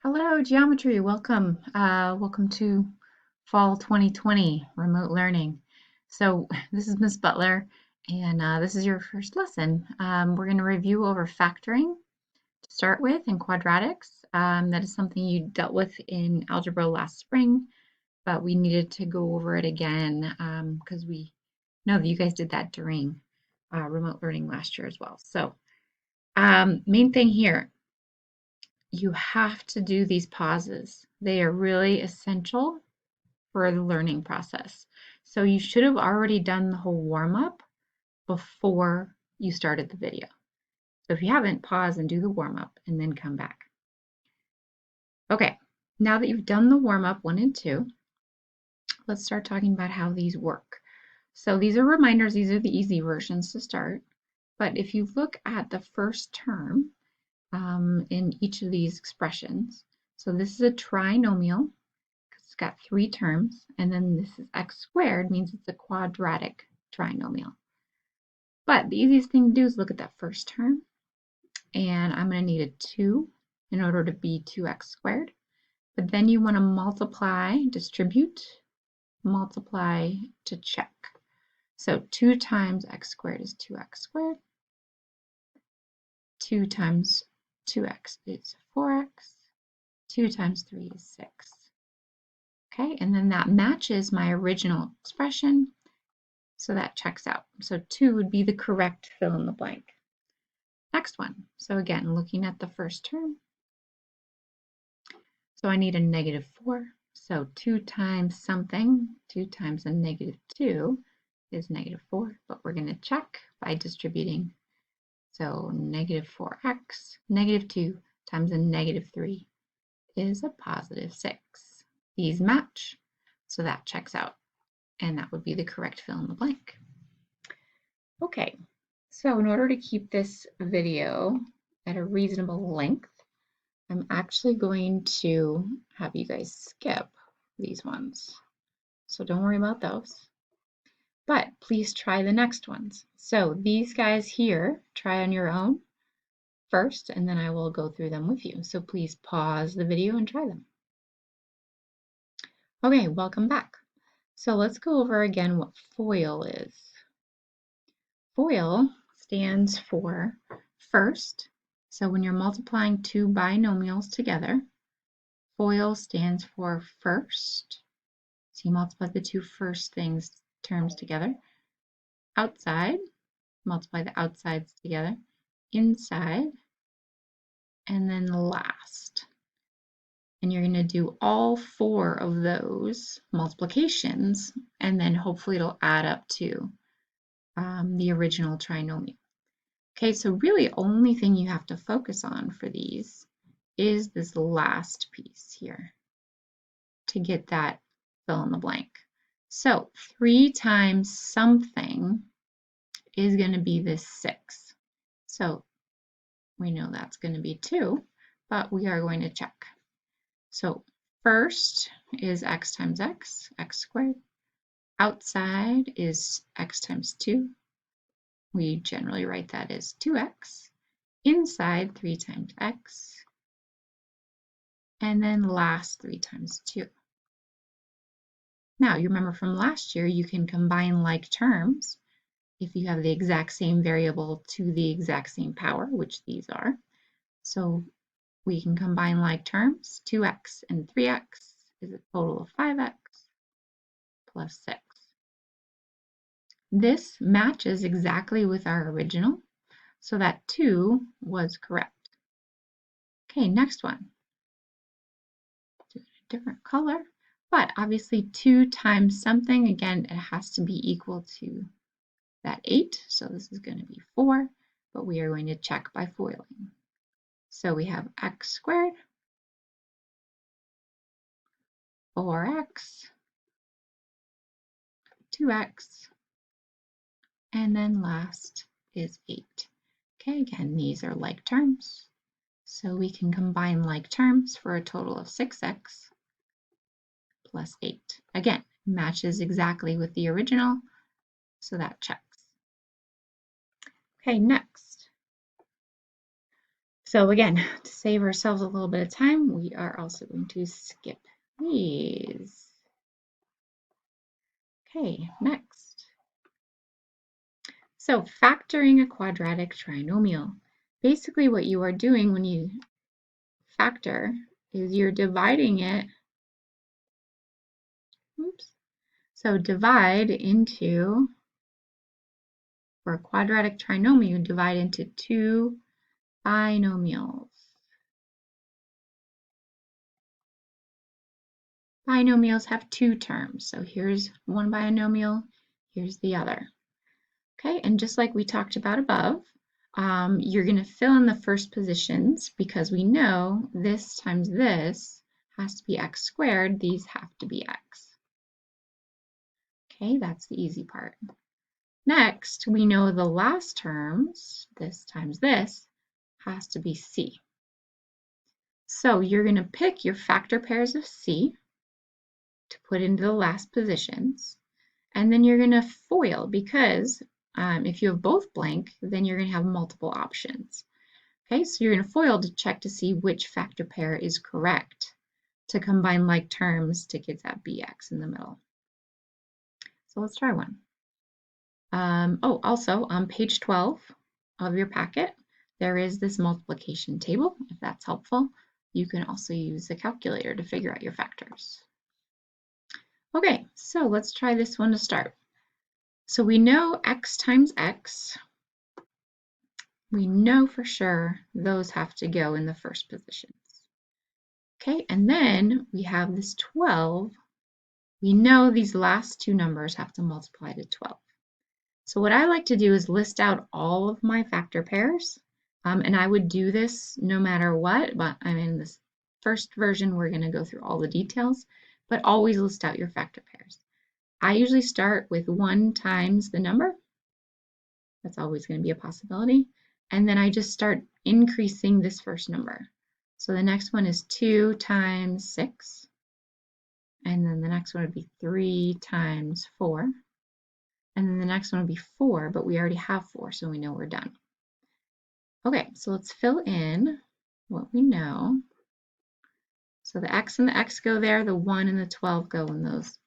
Hello, geometry. Welcome. Welcome to fall 2020 remote learning. So this is Miss Butler, and this is your first lesson. We're going to review over factoring to start with in quadratics. That is something you dealt with in algebra last spring, but we needed to go over it again because we know that you guys did that during remote learning last year as well. So main thing here, you have to do these pauses. They are really essential for the learning process. So you should have already done the whole warm-up before you started the video. So if you haven't, pause and do the warm-up and then come back. Okay, now that you've done the warm-up 1 and 2, let's start talking about how these work. So these are reminders, these are the easy versions to start. But if you look at the first term, in each of these expressions. So this is a trinomial because it's got 3 terms, and then this is x squared means it's a quadratic trinomial. But the easiest thing to do is look at that first term, and I'm going to need a 2 in order to be 2x squared. But then you want to multiply, distribute, multiply to check. So 2 times x squared is 2x squared. 2 times 2x is 4x. 2 times 3 is 6. Okay, and then that matches my original expression, so that checks out. So 2 would be the correct fill in the blank. Next one. So again, looking at the first term. So I need a -4. So 2 times something, 2 times a -2 is -4, but we're going to check by distributing. So -4x, -2 times a -3 is a +6. These match, so that checks out, and that would be the correct fill in the blank. Okay, so in order to keep this video at a reasonable length, I'm actually going to have you guys skip these ones. So don't worry about those. But please try the next ones. So these guys here, try on your own first, and then I will go through them with you. So please pause the video and try them. Okay, welcome back. So let's go over again what FOIL is. FOIL stands for first. So when you're multiplying 2 binomials together, FOIL stands for first. So you multiply the 2 first terms together. Outside, multiply the outsides together. Inside, and then last. And you're going to do all 4 of those multiplications, and then hopefully it'll add up to the original trinomial. Okay, so really only thing you have to focus on for these is this last piece here to get that fill in the blank. So 3 times something is going to be this 6. So we know that's going to be 2, but we are going to check. So first is x times x, x squared. Outside is x times 2. We generally write that as 2x. Inside, 3 times x. And then last, 3 times 2. Now, you remember from last year, you can combine like terms if you have the exact same variable to the exact same power, which these are. So we can combine like terms. 2x and 3x is a total of 5x plus 6. This matches exactly with our original, so that 2 was correct. Okay, next one. Do a different color, but obviously 2 times something, again, it has to be equal to that 8, so this is going to be 4, but we are going to check by foiling. So we have x squared, 4x, 2x, and then last is 8. Okay, again, these are like terms. So we can combine like terms for a total of 6x plus 8. Again, matches exactly with the original, so that checks. Okay, next. So again, to save ourselves a little bit of time, we are also going to skip these. Okay, next. So factoring a quadratic trinomial. Basically what you are doing when you factor is you're dividing it. Oops. So divide into, for a quadratic trinomial, you divide into two binomials. Binomials have two terms. So here's one binomial, here's the other. Okay, and just like we talked about above, you're going to fill in the first positions because we know this times this has to be x squared. These have to be x. Okay, that's the easy part. Next, we know the last terms, this times this, has to be c. So you're going to pick your factor pairs of c to put into the last positions, and then you're going to FOIL because if you have both blank, then you're going to have multiple options. Okay, so you're going to FOIL to check to see which factor pair is correct to combine like terms to get that bx in the middle. So let's try one. Also on page 12 of your packet, there is this multiplication table. If that's helpful, you can also use the calculator to figure out your factors. Okay, so let's try this one to start. So we know x times x. We know for sure those have to go in the first positions. Okay, and then we have this 12. We know these last two numbers have to multiply to 12. So what I like to do is list out all of my factor pairs, and I would do this no matter what, but I'm in this first version, we're going to go through all the details, but always list out your factor pairs. I usually start with 1 times the number. That's always going to be a possibility. And then I just start increasing this first number. So the next one is 2 times 6. And then the next one would be 3 times 4. And then the next one would be 4, but we already have 4, so we know we're done. Okay, so let's fill in what we know. So the x and the x go there, the 1 and the 12 go in those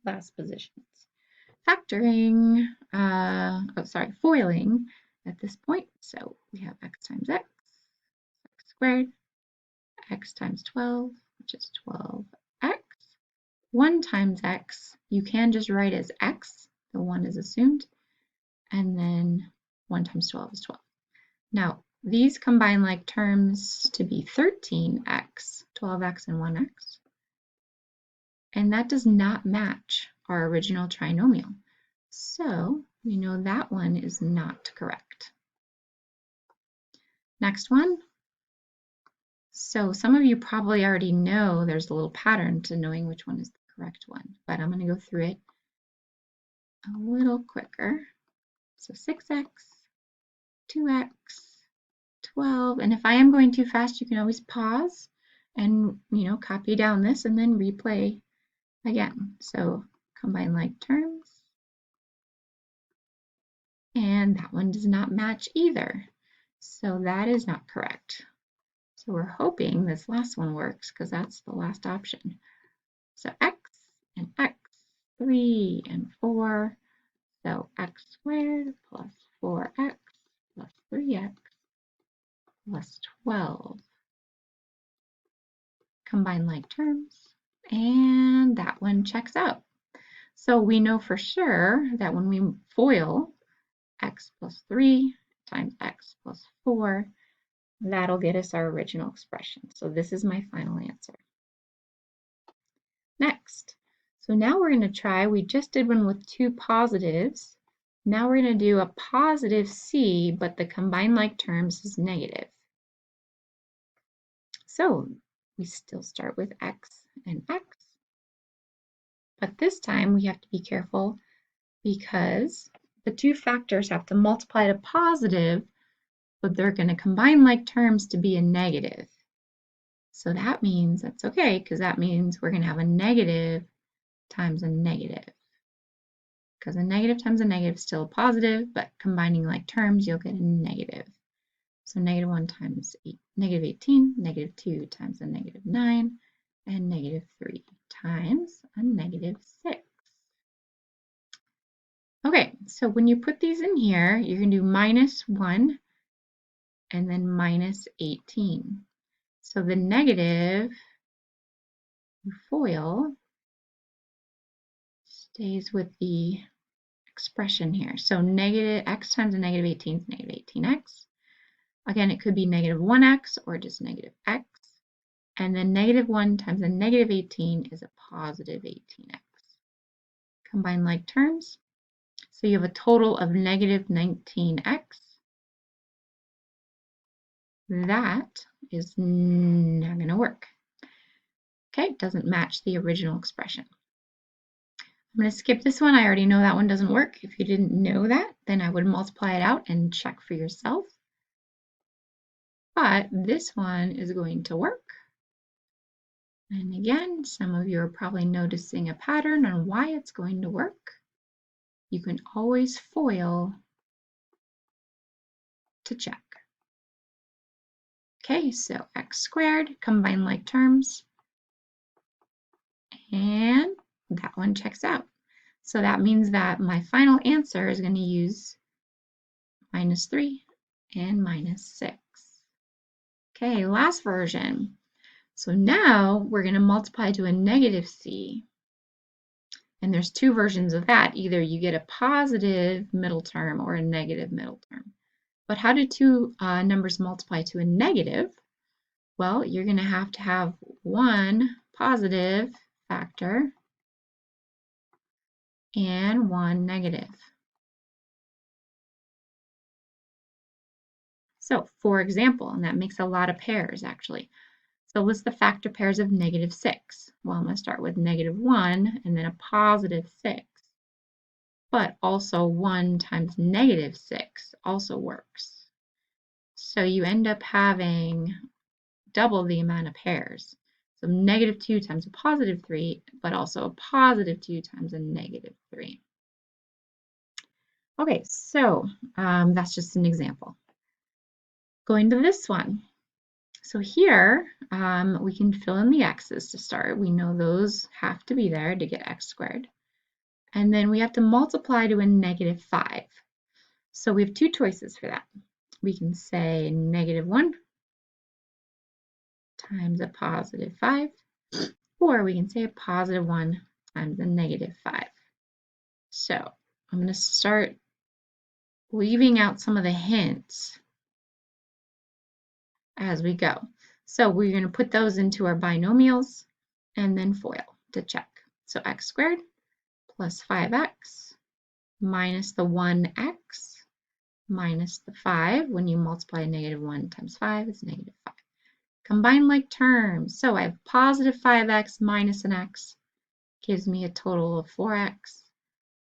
last positions. Factoring, FOILing at this point. So we have x times x squared, x times 12, which is 12x. 1 times x, you can just write as x, the 1 is assumed, and then 1 times 12 is 12. Now, these combine like terms to be 13x, 12x and 1x, and that does not match our original trinomial. So we know that one is not correct. Next one. So some of you probably already know there's a little pattern to knowing which one is the correct one, but I'm going to go through it a little quicker. So 6x, 2x, 12, and if I am going too fast, you can always pause and copy down this and then replay again. So combine like terms, and that one does not match either. So that is not correct. So we're hoping this last one works because that's the last option. So x and x, 3 and 4. So x squared plus 4x plus 3x plus 12. Combine like terms, and that one checks out. So we know for sure that when we FOIL x plus 3 times x plus 4, that'll get us our original expression. So this is my final answer. Next, so now we're going to try, we just did one with two positives. Now we're going to do a positive c, but the combined like terms is negative. So we still start with x and x, but this time we have to be careful because the two factors have to multiply to positive, but they're going to combine like terms to be a negative. So that means that's okay, because that means we're going to have a negative times a negative. Because a negative times a negative is still a positive, but combining like terms, you'll get a negative. So negative 1 times negative 18, negative 2 times a negative 9, and negative 3 times a negative 6. Okay, so when you put these in here, you're going to do minus 1 and then minus 18. So the negative FOIL stays with the expression here. So negative x times a negative 18 is negative 18x. Again, it could be negative 1x or just negative x. And then negative 1 times a negative 18 is a positive 18x. Combine like terms. So you have a total of negative 19x. That is not going to work. Okay, it doesn't match the original expression. I'm going to skip this one. I already know that one doesn't work. If you didn't know that, then I would multiply it out and check for yourself. But this one is going to work. And again, some of you are probably noticing a pattern on why it's going to work. You can always FOIL to check. Okay, so x squared, combine like terms, and that one checks out. So that means that my final answer is going to use minus 3 and minus 6. Okay, last version. So now we're going to multiply to a negative c. And there's two versions of that. Either you get a positive middle term or a negative middle term. But how do two numbers multiply to a negative? Well, you're going to have one positive factor and one negative. So, for example, and that makes a lot of pairs actually. So list the factor pairs of negative 6. Well, I'm going to start with negative 1 and then a positive 6. But also 1 times negative 6 also works. So you end up having double the amount of pairs. So negative 2 times a positive 3, but also a positive 2 times a negative 3. Okay, so that's just an example. Going to this one. So here, we can fill in the x's to start. We know those have to be there to get x squared. And then we have to multiply to a negative 5. So we have two choices for that. We can say negative 1 times a positive 5, or we can say a positive 1 times a negative 5. So I'm going to start leaving out some of the hints as we go. So we're going to put those into our binomials and then FOIL to check. So x squared plus 5x minus the 1x minus the 5. When you multiply negative 1 times 5, it's negative 5. Combine like terms. So I have positive 5x minus an x gives me a total of 4x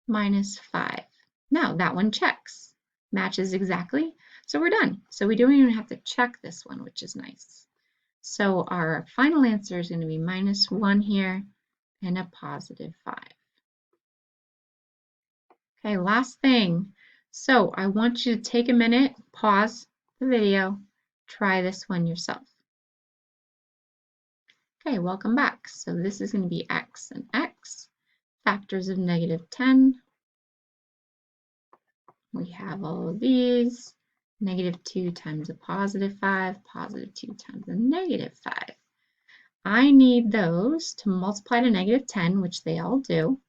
minus 5. Now that one checks, matches exactly. So we're done. So we don't even have to check this one, which is nice. So our final answer is going to be minus 1 here and a positive 5. Okay, last thing. So I want you to take a minute, pause the video, try this one yourself. Okay, welcome back. So this is going to be x and x, factors of negative 10. We have all of these. Negative 2 times a positive 5, positive 2 times a negative 5. I need those to multiply to negative 10, which they all do,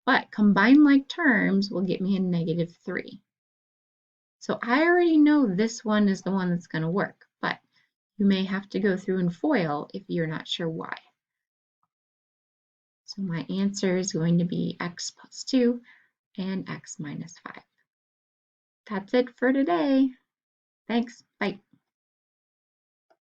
but combined like terms will get me a negative 3. So I already know this one is the one that's going to work, but you may have to go through and FOIL if you're not sure why. So my answer is going to be x plus 2 and x minus 5. That's it for today. Thanks. Bye.